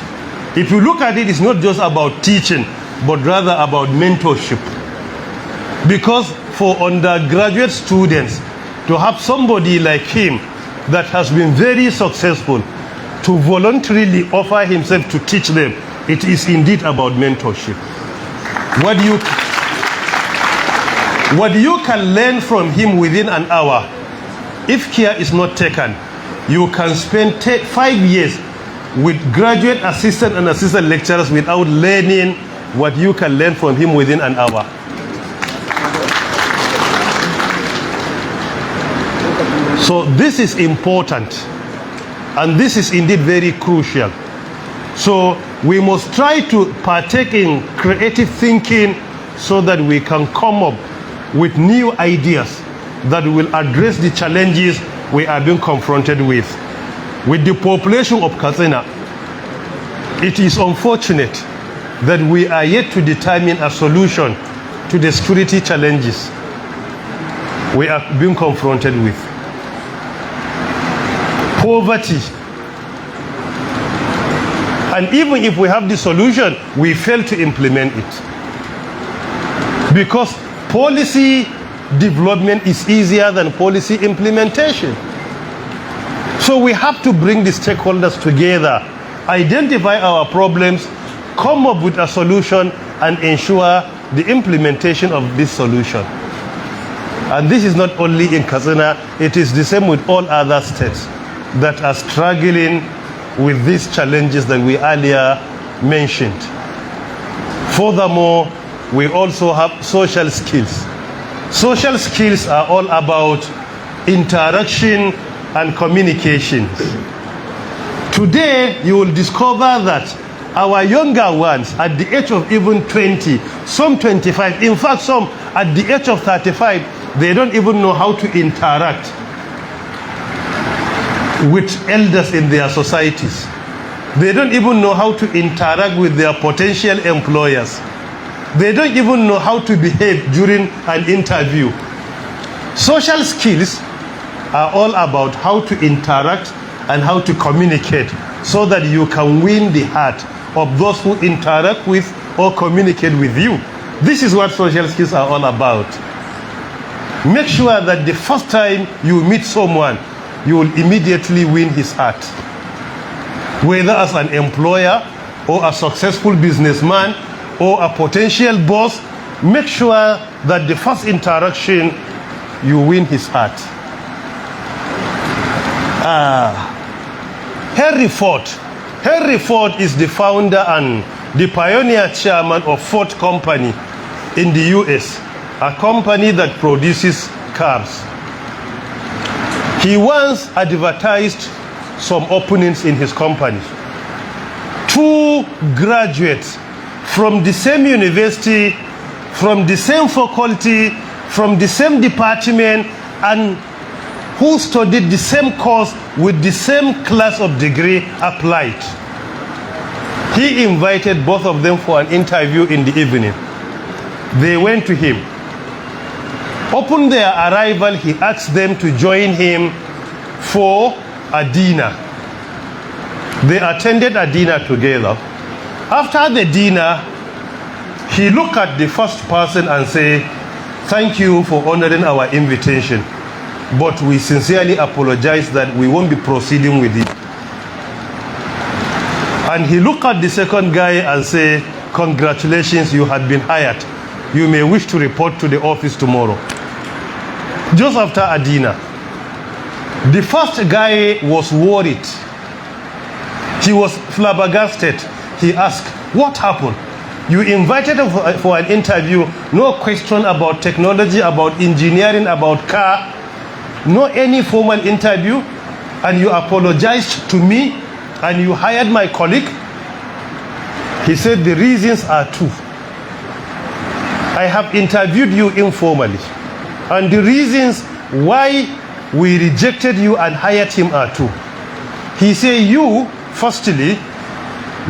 [SPEAKER 3] If you look at it, it's not just about teaching, but rather about mentorship. Because for undergraduate students to have somebody like him that has been very successful to voluntarily offer himself to teach them, it is indeed about mentorship. What you can learn from him within an hour, if care is not taken, you can spend 5 years with graduate assistant and assistant lecturers without learning what you can learn from him within an hour. So this is important, and this is indeed very crucial. So we must try to partake in creative thinking so that we can come up with new ideas that will address the challenges we are being confronted with. With the population of Katsina, it is unfortunate that we are yet to determine a solution to the security challenges we are being confronted with. Poverty. And even if we have the solution, we fail to implement it. Because policy development is easier than policy implementation. So we have to bring the stakeholders together, identify our problems, come up with a solution, and ensure the implementation of this solution. And this is not only in Katsina, it is the same with all other states that are struggling with these challenges that we earlier mentioned. Furthermore, we also have social skills. Social skills are all about interaction and communication. Today, you will discover that our younger ones, at the age of even 20, some 25, in fact, some at the age of 35, they don't even know how to interact with elders in their societies. They don't even know how to interact with their potential employers. They don't even know how to behave during an interview. Social skills are all about how to interact and how to communicate so that you can win the heart of those who interact with or communicate with you. This is what social skills are all about. Make sure that the first time you meet someone, you will immediately win his heart. Whether as an employer or a successful businessman or a potential boss, make sure that the first interaction, you win his heart. Henry Ford. Henry Ford is the founder and the pioneer chairman of Ford Company in the US, a company that produces cars. He once advertised some openings in his company. 2 graduates from the same university, from the same faculty, from the same department, and who studied the same course with the same class of degree applied. He invited both of them for an interview in the evening. They went to him. Upon their arrival, he asked them to join him for a dinner. They attended a dinner together. After the dinner, he looked at the first person and said, "Thank you for honoring our invitation, but we sincerely apologize that we won't be proceeding with it." And he looked at the second guy and said, "Congratulations, you have been hired. You may wish to report to the office tomorrow." Just after a dinner, the first guy was worried. He was flabbergasted. He asked, "What happened?" You invited him for an interview, no question about technology, about engineering, about car, no any formal interview, and you apologized to me and you hired my colleague. He said the reasons are two. I have interviewed you informally, and the reasons why we rejected you and hired him are two. He said, you, firstly,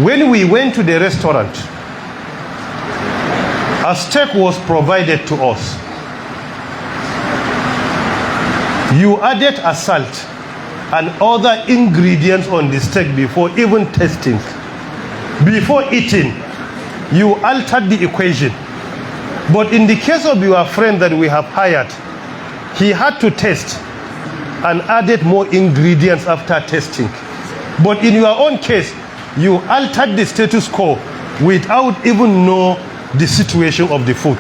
[SPEAKER 3] when we went to the restaurant, a steak was provided to us. You added a salt and other ingredients on the steak before even tasting. Before eating, you altered the equation. But in the case of your friend that we have hired, he had to taste and added more ingredients after tasting. But in your own case, you altered the status quo without even know the situation of the food.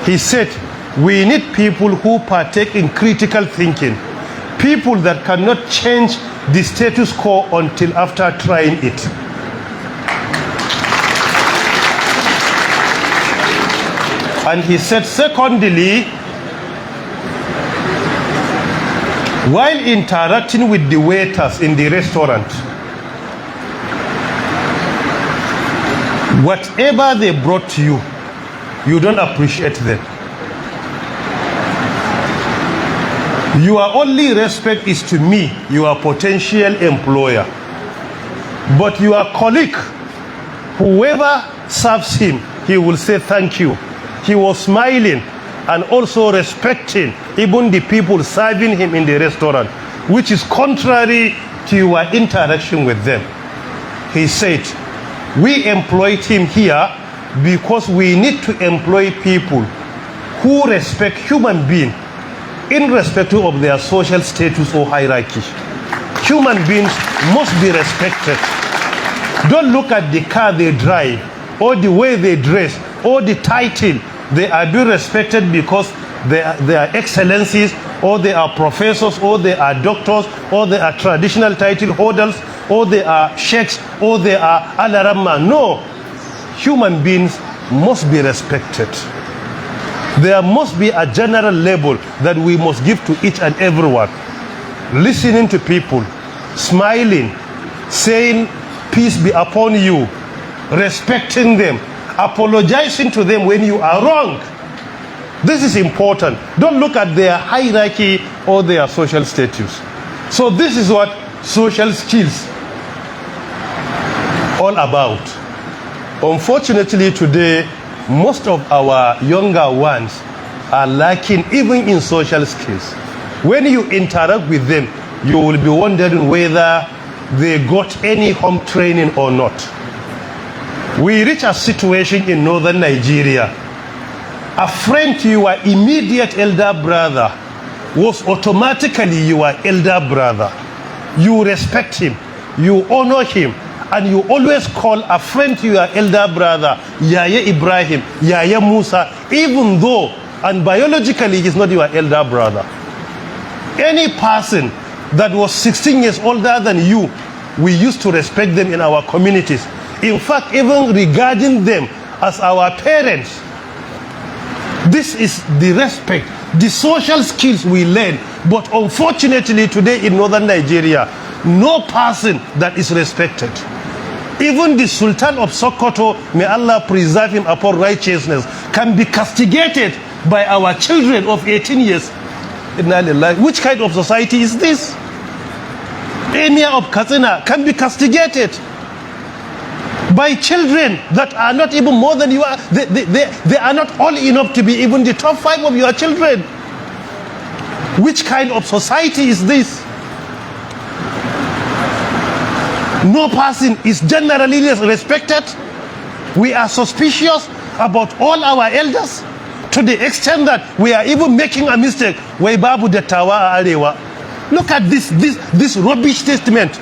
[SPEAKER 3] He said, we need people who partake in critical thinking, people that cannot change the status quo until after trying it. And he said, secondly, while interacting with the waiters in the restaurant, whatever they brought to you, you don't appreciate them. Your only respect is to me, your potential employer. But your colleague, whoever serves him, he will say thank you. He was smiling and also respecting even the people serving him in the restaurant, which is contrary to your interaction with them. He said, we employed him here because we need to employ people who respect human beings irrespective of their social status or hierarchy. Human beings must be respected. Don't look at the car they drive or the way they dress or the title. They are being respected because they are excellencies, or they are professors, or they are doctors, or they are traditional title holders, or they are sheikhs, or they are alaramma. No, human beings must be respected. There must be a general label that we must give to each and everyone. Listening to people, smiling, saying peace be upon you, respecting them, apologizing to them when you are wrong. This is important. Don't look at their hierarchy or their social status. So this is what social skills all about. Unfortunately today, most of our younger ones are lacking even in social skills. When you interact with them, you will be wondering whether they got any home training or not. We reach a situation in northern Nigeria. A friend to your immediate elder brother was automatically your elder brother. You respect him, you honor him, and you always call a friend to your elder brother Yaya Ibrahim, Yaya Musa, even though and biologically he is not your elder brother. Any person that was 16 years older than you, we used to respect them in our communities. In fact, even regarding them as our parents. This is the respect, the social skills we learn. But unfortunately today in northern Nigeria, no person that is respected. Even the Sultan of Sokoto, may Allah preserve him upon righteousness, can be castigated by our children of 18 years. Which kind of society is this? Emir of Katsina can be castigated by children that are not even more than you are. They are not all enough to be even the top 5 of your children. Which kind of society is this? No person is generally respected. We are suspicious about all our elders to the extent that we are even making a mistake. Look at this rubbish statement.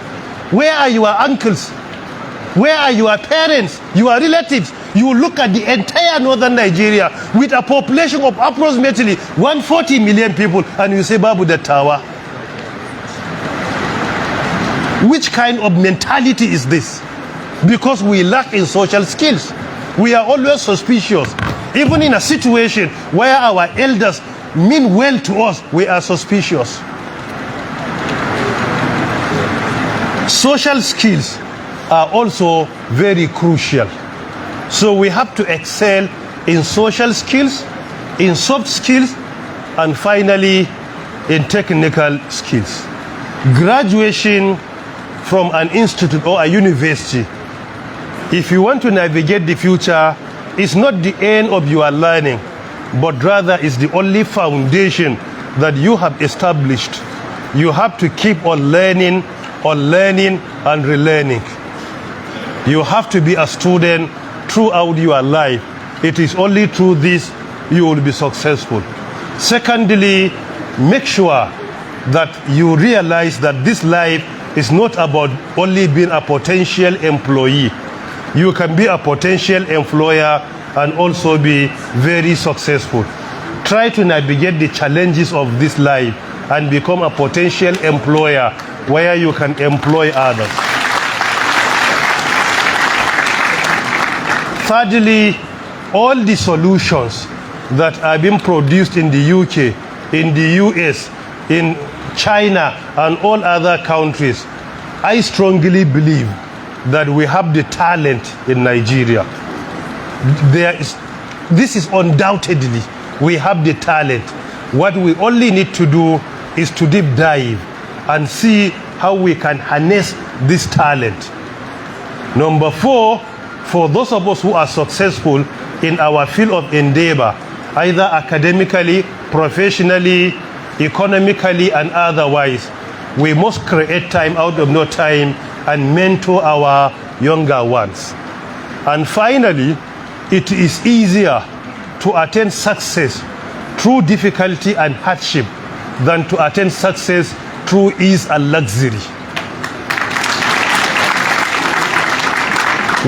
[SPEAKER 3] Where are your uncles? Where are your parents, your relatives? You look at the entire northern Nigeria with a population of approximately 140 million people and you say Babu Dattawa. Which kind of mentality is this? Because we lack in social skills. we are always suspicious. Even in a situation where our elders mean well to us, we are suspicious. Social skills are also very crucial. So we have to excel in social skills, in soft skills, and finally in technical skills. Graduation from an institute or a university, if you want to navigate the future, is not the end of your learning, but rather is the only foundation that you have established. You have to keep on learning and relearning. You have to be a student throughout your life. It is only through this you will be successful. Secondly, make sure that you realize that this life is not about only being a potential employee. You can be a potential employer and also be very successful. Try to navigate the challenges of this life and become a potential employer where you can employ others. Thirdly, all the solutions that are being produced in the UK, in the US, in China, and all other countries, I strongly believe that we have the talent in Nigeria. This is undoubtedly, we have the talent. What we only need to do is to deep dive and see how we can harness this talent. Number 4, for those of us who are successful in our field of endeavor, either academically, professionally, economically, and otherwise, we must create time out of no time and mentor our younger ones. And finally, it is easier to attain success through difficulty and hardship than to attain success through ease and luxury.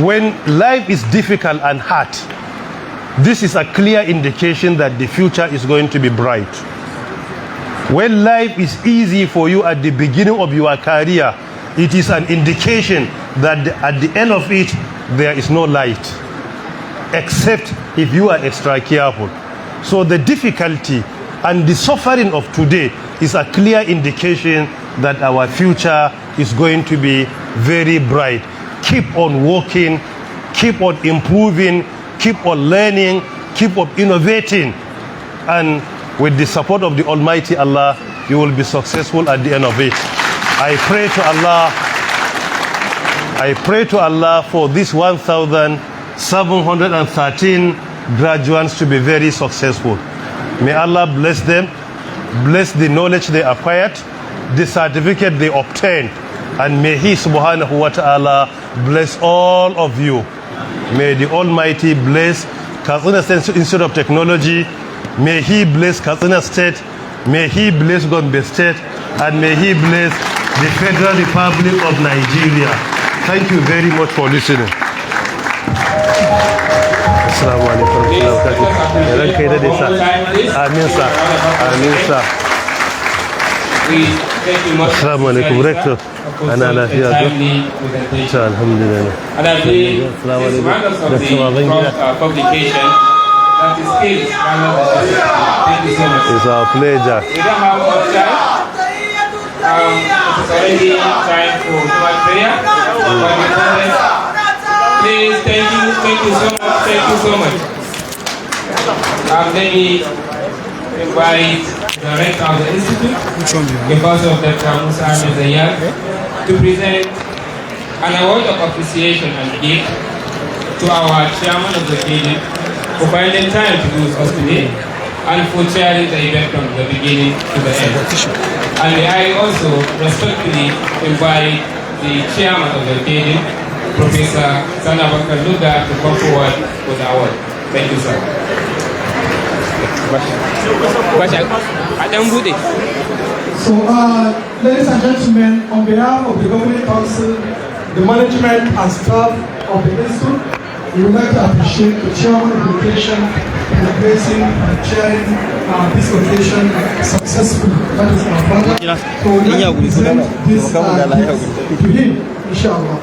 [SPEAKER 3] When life is difficult and hard, this is a clear indication that the future is going to be bright. When life is easy for you at the beginning of your career, it is an indication that at the end of it, there is no light, except if you are extra careful. So the difficulty and the suffering of today is a clear indication that our future is going to be very bright. Keep on working, keep on improving, keep on learning, keep on innovating, and with the support of the Almighty Allah, you will be successful at the end of it. I pray to Allah for this 1,713 graduates to be very successful. May Allah bless them, bless the knowledge they acquired, the certificate they obtained, and may He subhanahu wa ta'ala bless all of you. May the Almighty bless Katsina State Institute of Technology. May He bless Katsina State. May He bless Gombe State. And may He bless the Federal Republic of Nigeria. Thank you very much for listening. Assalamu alaikum. Amin, sir. Amin, sir. Assalamu alaikum, Rector. Ana lafiya ga. Alhamdulillah.
[SPEAKER 4] And I believe it's one of the publication that is skills. Thank you so much.
[SPEAKER 3] It's our pleasure.
[SPEAKER 4] We don't have much time. It's already time for human prayer. Please, thank you so much. Let me invite the rector of the institute, because of Dr. Musa Mizayar, to present an award of appreciation and gift to our chairman of the meeting for finding time to do us today and for chairing the event from the beginning to the end. And I also respectfully invite the chairman of the meeting, Professor Sanabakar Luga, to come forward with the award. Thank you, sir.
[SPEAKER 5] So, ladies and gentlemen, on behalf of the Governing Council, the management and staff of the institute, we would like to appreciate the chairman of education in gracing and chairing this occasion successfully. That is our brother. So we like to present this to him, inshallah.